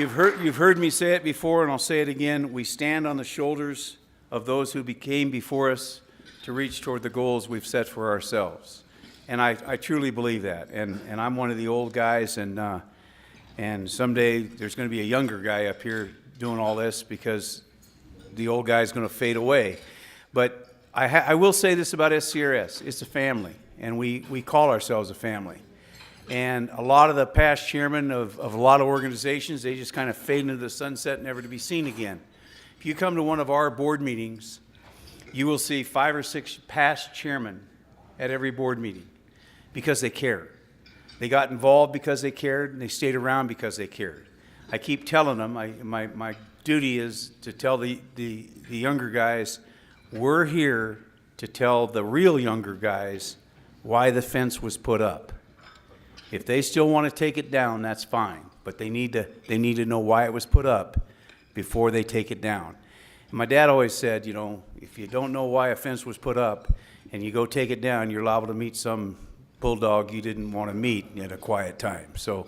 you've heard me say it before, and I'll say it again. We stand on the shoulders of those who came before us to reach toward the goals we've set for ourselves. And I truly believe that. And I'm one of the old guys, and someday there's going to be a younger guy up here doing all this because the old guy is going to fade away. But I will say this about SCRS. It's a family, and we call ourselves a family. And a lot of the past chairmen of a lot of organizations, they just kind of fade into the sunset, never to be seen again. If you come to one of our board meetings, you will see 5 or 6 past chairmen at every board meeting because they care. They got involved because they cared, and they stayed around because they cared. I keep telling them, my duty is to tell the younger guys, we're here to tell the real younger guys why the fence was put up. If they still want to take it down, that's fine, but they need to know why it was put up before they take it down. And my dad always said, you know, if you don't know why a fence was put up and you go take it down, you're liable to meet some bulldog you didn't want to meet at a quiet time. So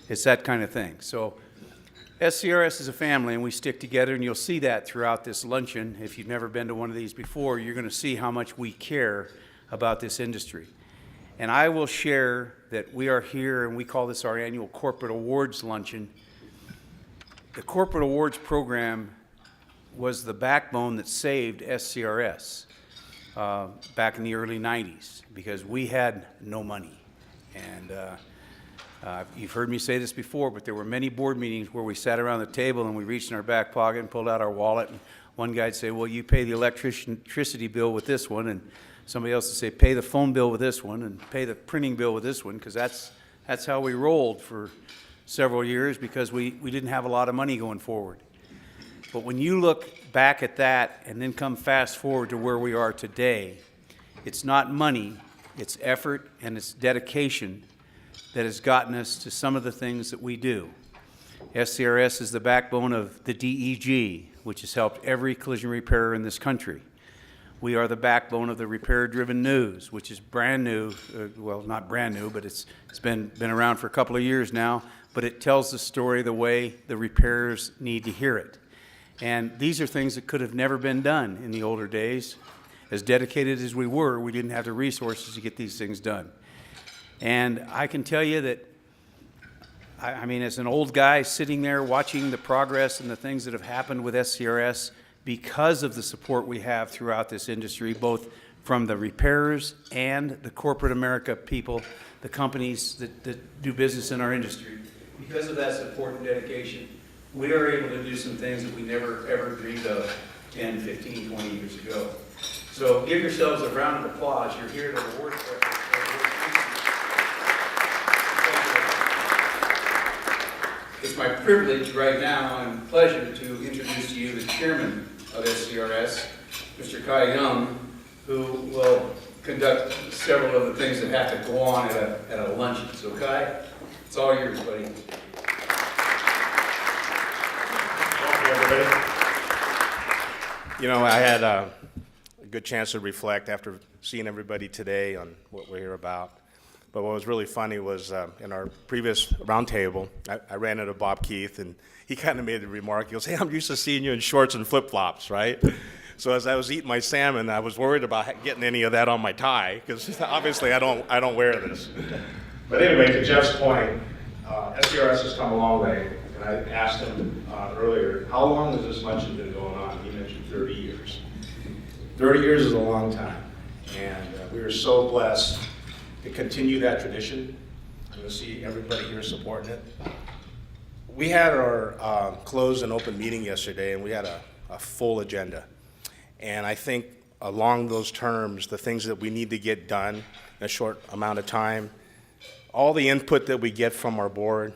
it's that kind of thing. So SCRS is a family, and we stick together, and you'll see that throughout this luncheon. If you've never been to one of these before, you're going to see how much we care about this industry. And I will share that we are here, and we call this our annual Corporate Awards Luncheon. The Corporate Awards program was the backbone that saved SCRS back in the early 90s because we had no money. And you've heard me say this before, but there were many board meetings where we sat around the table and we reached in our back pocket and pulled out our wallet. And one guy would say, well, you pay the electricity bill with this one, and somebody else would say, pay the phone bill with this one and pay the printing bill with this one, because that's how we rolled for several years because we didn't have a lot of money going forward. But when you look back at that and then come fast forward to where we are today, it's not money, it's effort and it's dedication that has gotten us to some of the things that we do. SCRS is the backbone of the DEG, which has helped every collision repairer in this country. We are the backbone of the Repair-Driven News, which is brand new, well, not brand new, but it's been around for a couple of years now, but it tells the story the way the repairers need to hear it. And these are things that could have never been done in the older days. As dedicated as we were, we didn't have the resources to get these things done. And I can tell you that, I mean, as an old guy sitting there watching the progress and the things that have happened with SCRS, because of the support we have throughout this industry, both from the repairers and the corporate America people, the companies that do business in our industry. Because of that support and dedication, we are able to do some things that we never ever dreamed of 10, 15, 20 years ago. So give yourselves a round of applause. You're here to award It's my privilege right now and pleasure to introduce to you the chairman of SCRS, Mr. Kai Young, who will conduct several of the things that have to go on at a luncheon. So Kai, it's all yours, buddy. Welcome, everybody. You know, I had a good chance to reflect after seeing everybody today on what we're here about. But what was really funny was in our previous roundtable, I ran into Bob Keith, and he kind of made the remark. He goes, "Hey, I'm used to seeing you in shorts and flip-flops, right?" So as I was eating my salmon, I was worried about getting any of that on my tie, because obviously I don't wear this. But anyway, to Jeff's point, SCRS has come a long way, and I asked him earlier, how long has this luncheon been going on? He mentioned 30 years. 30 years is a long time, and we are so blessed to continue that tradition. I'm going to see everybody here supporting it. We had our closed and open meeting yesterday, and we had a full agenda. And I think along those terms, the things that we need to get done in a short amount of time, all the input that we get from our board,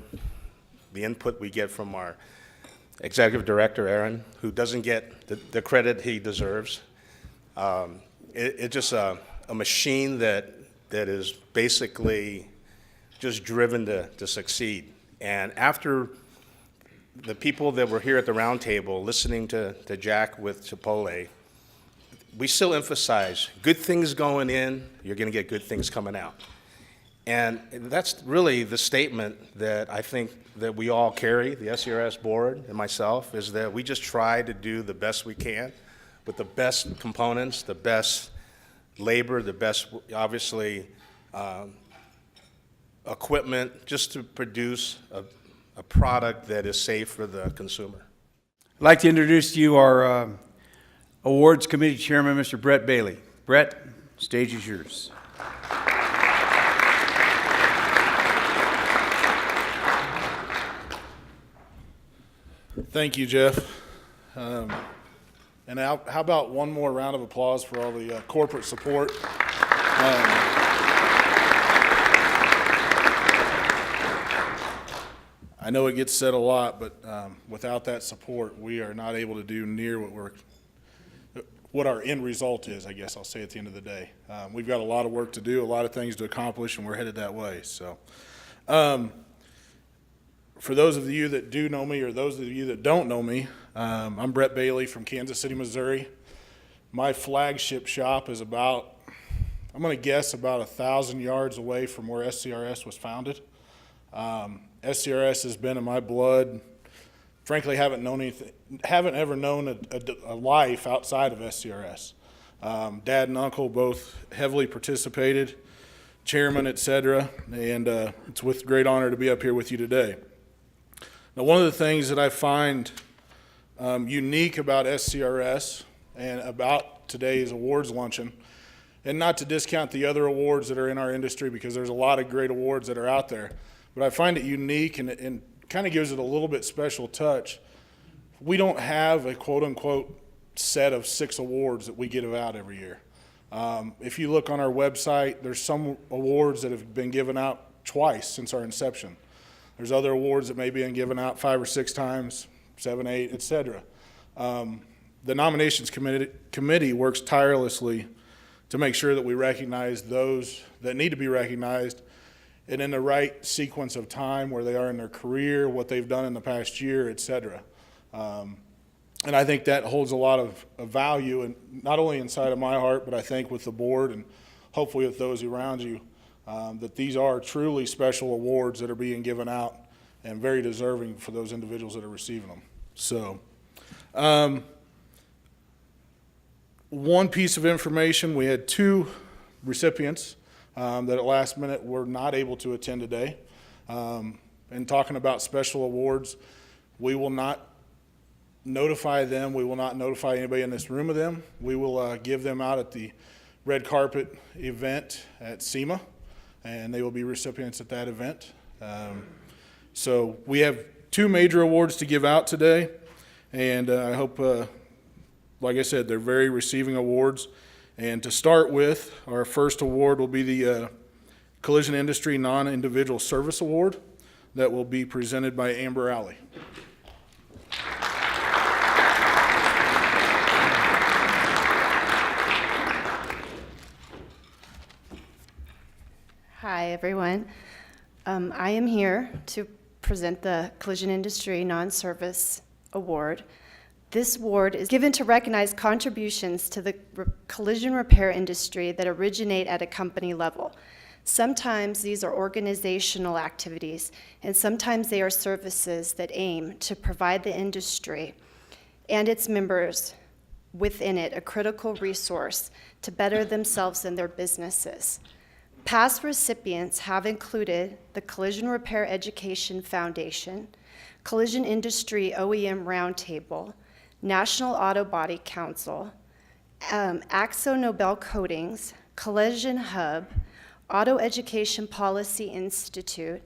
the input we get from our executive director, Aaron, who doesn't get the credit he deserves. It's just a machine that is basically just driven to succeed. And after the people that were here at the round table listening to Jack with Chipotle, we still emphasize good things going in, you're going to get good things coming out. And that's really the statement that I think that we all carry, the SCRS board and myself, is that we just try to do the best we can with the best components, the best labor, the best, obviously, equipment, just to produce a product that is safe for the consumer. I'd like to introduce to you our Awards Committee Chairman, Mr. Brett Bailey. Brett, stage is yours. Thank you, Jeff. And how about one more round of applause for all the corporate support? I know it gets said a lot, but without that support, we are not able to do near what our end result is, I guess I'll say at the end of the day. We've got a lot of work to do, a lot of things to accomplish, and we're headed that way. So, for those of you that do know me or those of you that don't know me, I'm Brett Bailey from Kansas City, Missouri. My flagship shop is about, I'm going to guess, about 1,000 yards away from where SCRS was founded. SCRS has been in my blood. Frankly, haven't ever known a life outside of SCRS. Dad and uncle both heavily participated, chairman, etc., and it's with great honor to be up here with you today. Now, one of the things that I find unique about SCRS and about today's awards luncheon, and not to discount the other awards that are in our industry because there's a lot of great awards that are out there, but I find it unique and kind of gives it a little bit special touch. We don't have a quote-unquote set of 6 awards that we give out every year. If you look on our website, there's some awards that have been given out twice since our inception. There's other awards that may be given out 5 or 6 times, 7, 8, etc. The nominations committee works tirelessly to make sure that we recognize those that need to be recognized and in the right sequence of time where they are in their career, what they've done in the past year, etc. And I think that holds a lot of value, and not only inside of my heart, but I think with the board and hopefully with those around you, that these are truly special awards that are being given out and very deserving for those individuals that are receiving them. So, one piece of information, we had 2 recipients that at last minute were not able to attend today. And talking about special awards, we will not notify them. We will not notify anybody in this room of them. We will give them out at the red carpet event at SEMA, and they will be recipients at that event. So we have 2 major awards to give out today, and I hope, like I said, they're very receiving awards. And to start with, our first award will be the Collision Industry Non-Individual Service Award that will be presented by Amber Alley. Hi, everyone. I am here to present the Collision Industry Non-Service Award. This award is given to recognize contributions to the collision repair industry that originate at a company level. Sometimes these are organizational activities, and sometimes they are services that aim to provide the industry and its members within it a critical resource to better themselves and their businesses. Past recipients have included the Collision Repair Education Foundation, Collision Industry OEM Roundtable, National Auto Body Council, AkzoNobel Coatings, Collision Hub, Auto Education Policy Institute,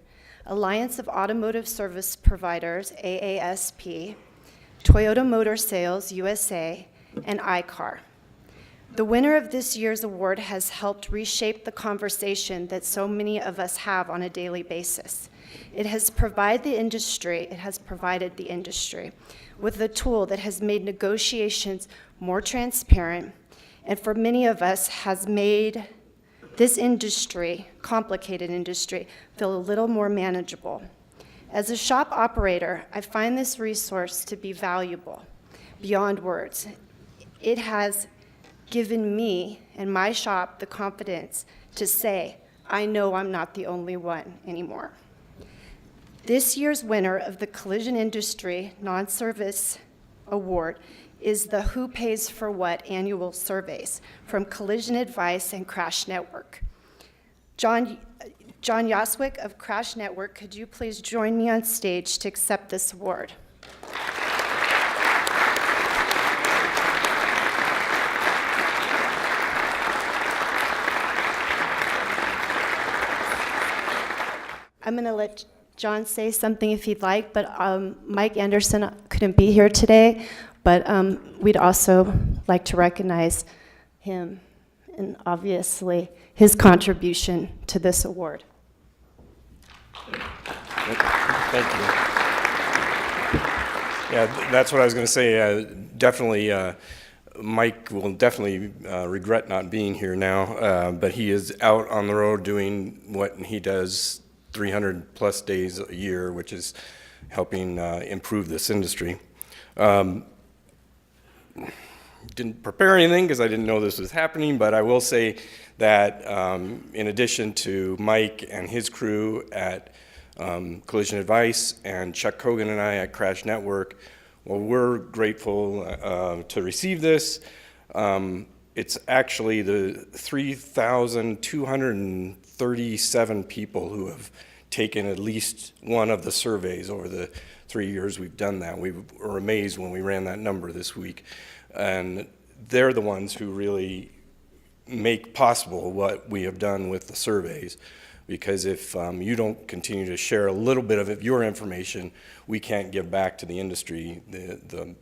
Alliance of Automotive Service Providers, AASP, Toyota Motor Sales USA, and iCar. The winner of this year's award has helped reshape the conversation that so many of us have on a daily basis. It has provided the industry with a tool that has made negotiations more transparent, and for many of us has made this industry, complicated industry, feel a little more manageable. As a shop operator, I find this resource to be valuable beyond words. It has given me and my shop the confidence to say, I know I'm not the only one anymore. This year's winner of the Collision Industry Non-Service Award is the Who Pays for What annual surveys from Collision Advice and Crash Network. John Yoswick of Crash Network, could you please join me on stage to accept this award? I'm going to let John say something if he'd like, but Mike Anderson couldn't be here today, but we'd also like to recognize him and obviously his contribution to this award. Thank you. Yeah, that's what I was going to say. Definitely, Mike will definitely regret not being here now, but he is out on the road doing what he does 300 plus days a year, which is helping improve this industry. Didn't prepare anything because I didn't know this was happening, but I will say that in addition to Mike and his crew at Collision Advice and Chuck Cogan and I at Crash Network, well, we're grateful to receive this. It's actually the 3,237 people who have taken at least one of the surveys over the 3 years we've done that. We were amazed when we ran that number this week. And they're the ones who really make possible what we have done with the surveys. Because if you don't continue to share a little bit of your information, we can't give back to the industry the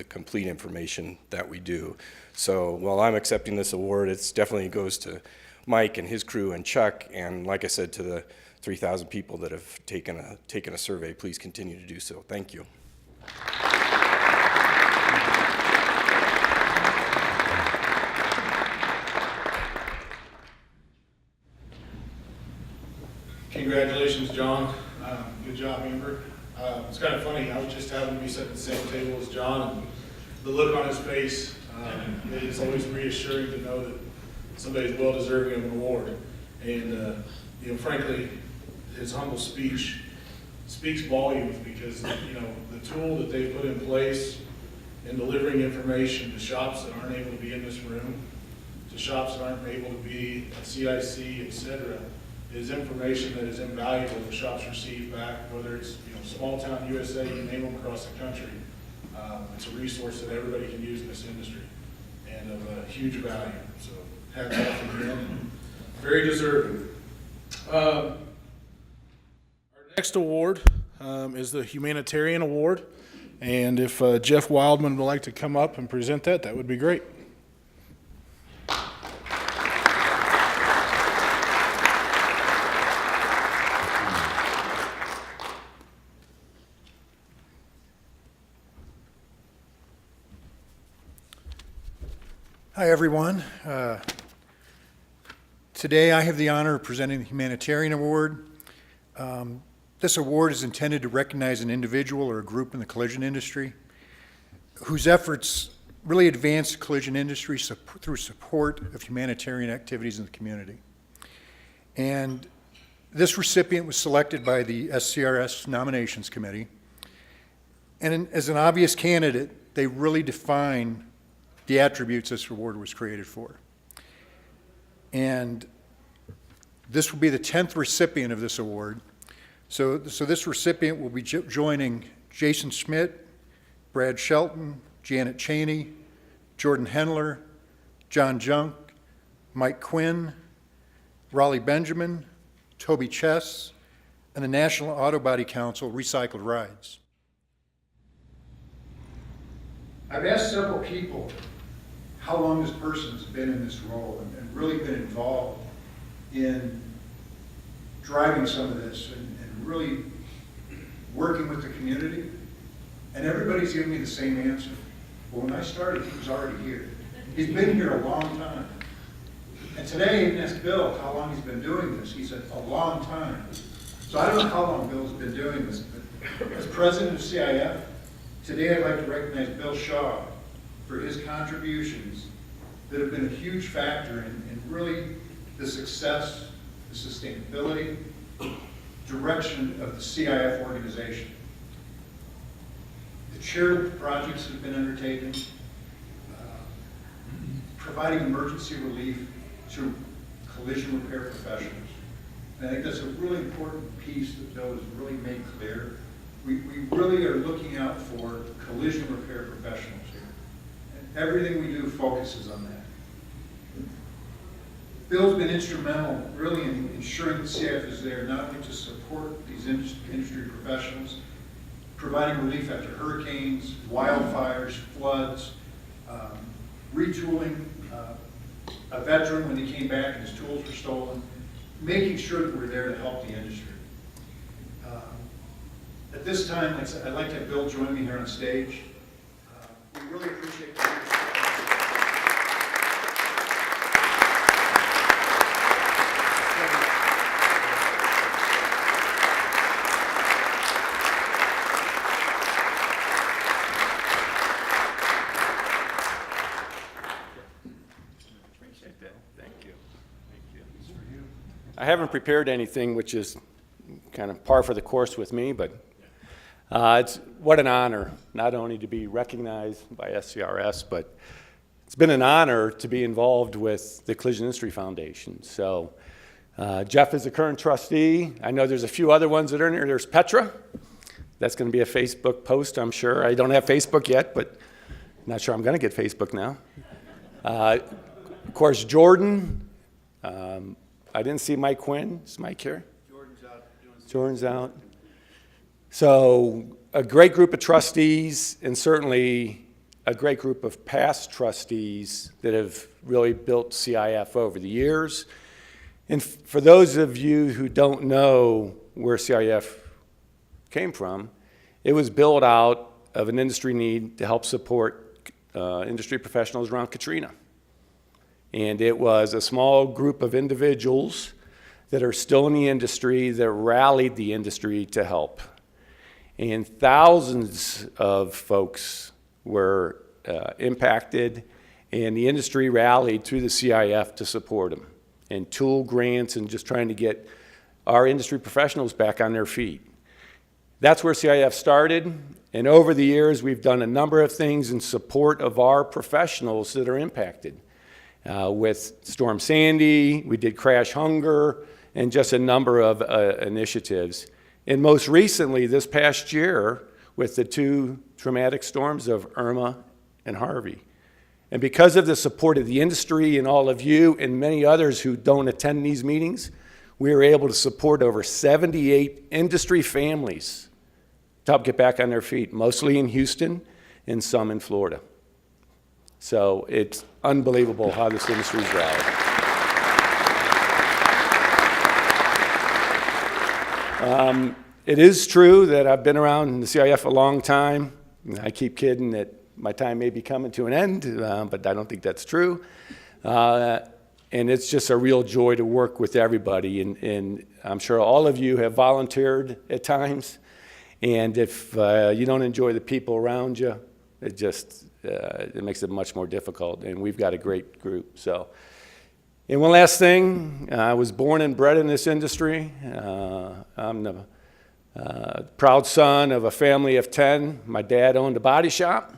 complete information that we do. So while I'm accepting this award, it definitely goes to Mike and his crew and Chuck, and like I said, to the 3,000 people that have taken a survey. Please continue to do so. Thank you. Congratulations, John. Good job, Amber. It's kind of funny, I was just having to be sitting at the same table as John, and the look on his face, it's always reassuring to know that somebody's well deserving of an award. And frankly, his humble speech speaks volumes because the tool that they put in place in delivering information to shops that aren't able to be in this room, to shops that aren't able to be at CIC, etc., is information that is invaluable the shops receive back, whether it's small town USA, you name them across the country. It's a resource that everybody can use in this industry and of huge value. So hats off again. Very deserving. Our next award is the Humanitarian Award. And if Jeff Wildman would like to come up and present that, that would be great. Hi, everyone. Today I have the honor of presenting the Humanitarian Award. This award is intended to recognize an individual or a group in the collision industry whose efforts really advance the collision industry through support of humanitarian activities in the community. And this recipient was selected by the SCRS Nominations Committee. And as an obvious candidate, they really define the attributes this award was created for. And this will be the 10th recipient of this award. So this recipient will be joining Jason Schmidt, Brad Shelton, Janet Cheney, Jordan Hendler, John Junk, Mike Quinn, Raleigh Benjamin, Toby Chess, and the National Auto Body Council Recycled Rides. I've asked several people how long this person's been in this role and really been involved in driving some of this and really working with the community. And everybody's giving me the same answer. Well, when I started, he was already here. He's been here a long time. And today, I even asked Bill how long he's been doing this. He said, a long time. So I don't know how long Bill's been doing this, but as president of CIF, today I'd like to recognize Bill Shaw for his contributions that have been a huge factor in really the success the sustainability, direction of the CIF organization. The charitable projects that have been undertaken, providing emergency relief to collision repair professionals. And I think that's a really important piece that Bill has really made clear. We really are looking out for collision repair professionals here. And everything we do focuses on that. Bill's been instrumental really in ensuring that CIF is there not only to support these industry professionals, providing relief after hurricanes, wildfires, floods, retooling a veteran when he came back and his tools were stolen, making sure that we're there to help the industry. At this time, I'd like to have Bill join me here on stage. We really appreciate the leadership. I haven't prepared anything, which is kind of par for the course with me, but it's what an honor, not only to be recognized by SCRS, but it's been an honor to be involved with the Collision Industry Foundation. So Jeff is the current trustee. I know there's a few other ones that are in here. There's Petra. That's going to be a Facebook post, I'm sure. I don't have Facebook yet, but I'm not sure I'm going to get Facebook now. Of course, Jordan. I didn't see Mike Quinn. Is Mike here? Jordan's out. So a great group of trustees, and certainly a great group of past trustees that have really built CIF over the years. And for those of you who don't know where CIF came from, it was built out of an industry need to help support industry professionals around Katrina. And it was a small group of individuals that are still in the industry that rallied the industry to help. And thousands of folks were impacted, and the industry rallied through the CIF to support them, and tool grants and just trying to get our industry professionals back on their feet. That's where CIF started, and over the years we've done a number of things in support of our professionals that are impacted. With Storm Sandy, we did Crash Hunger, and just a number of initiatives. And most recently, this past year, with the two traumatic storms of Irma and Harvey. And because of the support of the industry and all of you and many others who don't attend these meetings, we were able to support over 78 industry families to help get back on their feet, mostly in Houston and some in Florida. So it's unbelievable how this industry's rallied. It is true that I've been around the CIF a long time. I keep kidding that my time may be coming to an end, but I don't think that's true. And it's just a real joy to work with everybody. And I'm sure all of you have volunteered at times. And if you don't enjoy the people around you, it makes it much more difficult, and we've got a great group. So, and one last thing, I was born and bred in this industry. I'm the proud son of a family of 10. My dad owned a body shop,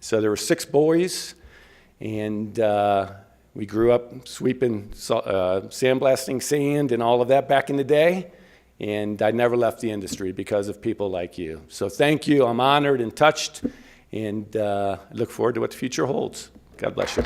so there were 6 boys, and we grew up sweeping, sandblasting sand and all of that back in the day, and I never left the industry because of people like you. So thank you. I'm honored and touched, and look forward to what the future holds. God bless you.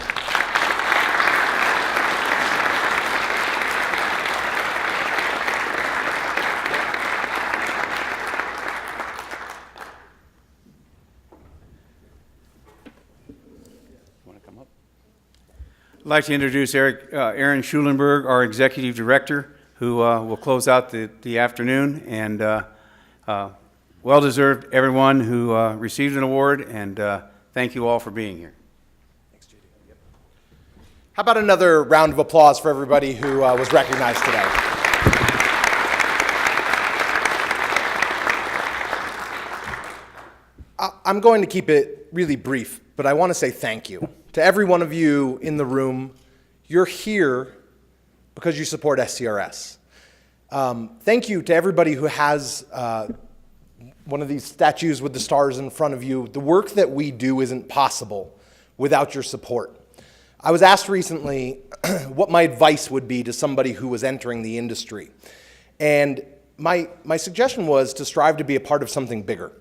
Want to come up? I'd like to introduce Aaron Schulenburg, our Executive Director, who will close out the afternoon, and well-deserved everyone who received an award, and thank you all for being here. Thanks, JD. Yep. How about another round of applause for everybody who was recognized today? I'm going to keep it really brief, but I want to say thank you to every one of you in the room. You're here because you support SCRS. Thank you to everybody who has one of these statues with the stars in front of you. The work that we do isn't possible without your support. I was asked recently what my advice would be to somebody who was entering the industry. And my suggestion was to strive to be a part of something bigger.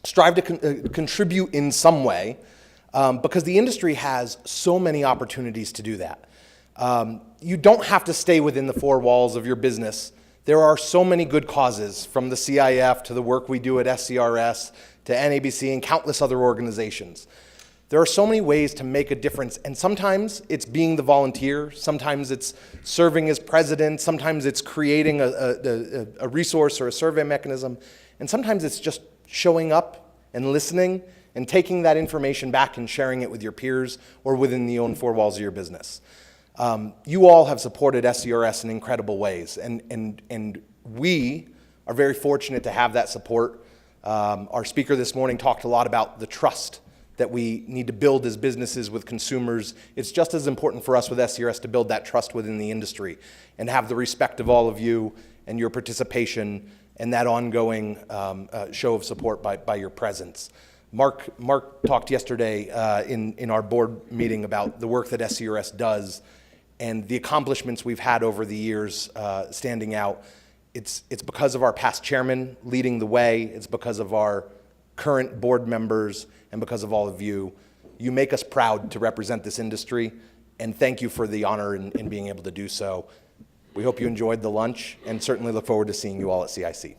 Strive to contribute in some way, because the industry has so many opportunities to do that. You don't have to stay within the four walls of your business. There are so many good causes, from the CIF to the work we do at SCRS to NABC and countless other organizations. There are so many ways to make a difference, and sometimes it's being the volunteer, sometimes it's serving as president, sometimes it's creating a resource or a survey mechanism, and sometimes it's just showing up and listening and taking that information back and sharing it with your peers or within the own four walls of your business. You all have supported SCRS in incredible ways, and we are very fortunate to have that support. Our speaker this morning talked a lot about the trust that we need to build as businesses with consumers. It's just as important for us with SCRS to build that trust within the industry and have the respect of all of you and your participation and that ongoing show of support by your presence. Mark talked yesterday in our board meeting about the work that SCRS does and the accomplishments we've had over the years standing out. It's because of our past chairman leading the way. It's because of our current board members and because of all of you. You make us proud to represent this industry, and thank you for the honor in being able to do so. We hope you enjoyed the lunch and certainly look forward to seeing you all at CIC.